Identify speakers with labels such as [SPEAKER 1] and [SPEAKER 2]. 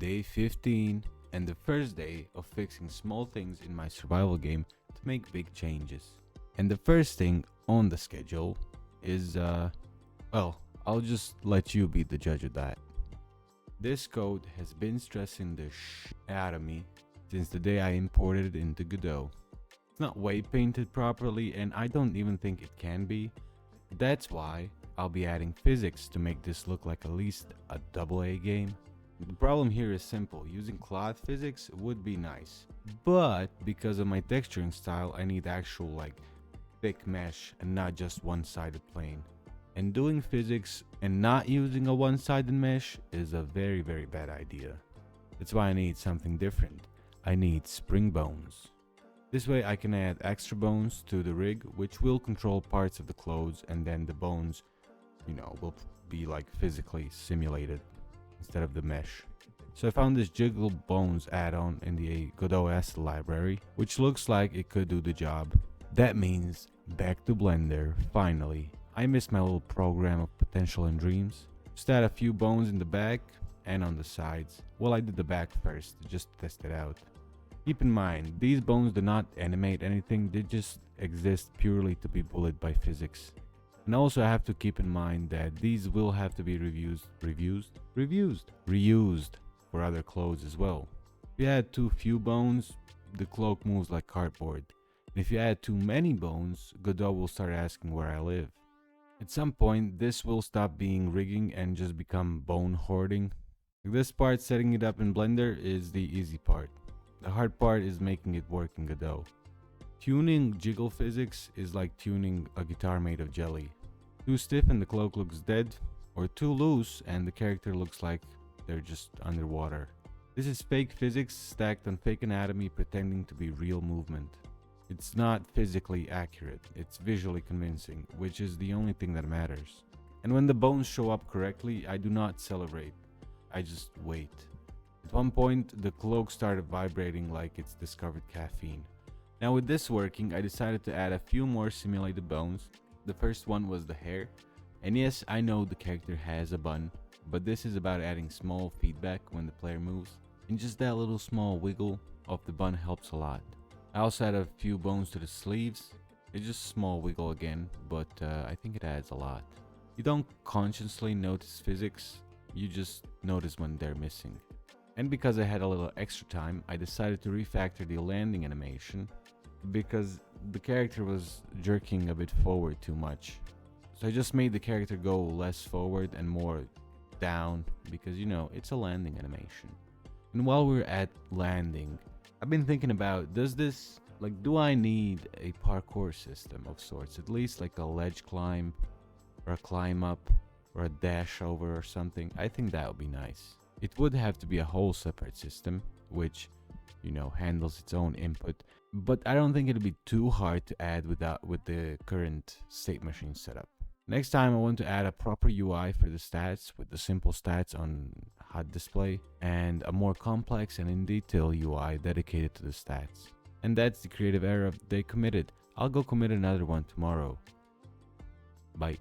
[SPEAKER 1] day 15 and the first day of fixing small things in my survival game to make big changes. And the first thing on the schedule is, well, I'll just let you be the judge of that. This code has been stressing the shit out of me since the day I imported it into Godot. It's not weight painted properly, and I don't even think it can be. That's why I'll be adding physics to make this look like at least a AA game. The problem here is simple. Using cloth physics would be nice, but because of my texturing style, I need actual like thick mesh and not just one-sided plane. And doing physics and not using a one-sided mesh is a very bad idea. That's why I need something different. I need spring bones. This way I can add extra bones to the rig, which will control parts of the clothes, and then the bones, will be like physically simulated instead of the mesh. So I found this jiggle bones add-on in the Godot asset library, which looks like it could do the job. That means back to Blender, finally. I missed my little program of potential and dreams. Just add a few bones in the back and on the sides. Well, I did the back first, just to test it out. Keep in mind, these bones do not animate anything, they just exist purely to be bullied by physics. And also I have to keep in mind that these will have to be reused for other clothes as well. If you add too few bones, the cloak moves like cardboard. And if you add too many bones, Godot will start asking where I live. At some point, this will stop being rigging and just become bone hoarding. This part, setting it up in Blender, is the easy part. The hard part is making it work in Godot. Tuning jiggle physics is like tuning a guitar made of jelly. Too stiff and the cloak looks dead, or too loose and the character looks like they're just underwater. This is fake physics stacked on fake anatomy pretending to be real movement. It's not physically accurate, it's visually convincing, which is the only thing that matters. And when the bones show up correctly, I do not celebrate, I just wait. At one point, the cloak started vibrating like it's discovered caffeine. Now with this working, I decided to add a few more simulated bones. The first one was the hair. And yes, I know the character has a bun, but this is about adding small feedback when the player moves. And just that little small wiggle of the bun helps a lot. I also add a few bones to the sleeves. It's just small wiggle again, but I think it adds a lot. You don't consciously notice physics, you just notice when they're missing. And because I had a little extra time, I decided to refactor the landing animation because the character was jerking a bit forward too much. So I just made the character go less forward and more down because, it's a landing animation. And while we're at landing, I've been thinking about, do I need a parkour system of sorts? At least like a ledge climb or a climb up or a dash over or something. I think that would be nice. It would have to be a whole separate system, which, handles its own input. But I don't think it'd be too hard to add with the current state machine setup. Next time I want to add a proper UI for the stats with the simple stats on HUD display and a more complex and in detail UI dedicated to the stats. And that's the creative error of the day committed. I'll go commit another one tomorrow. Bye.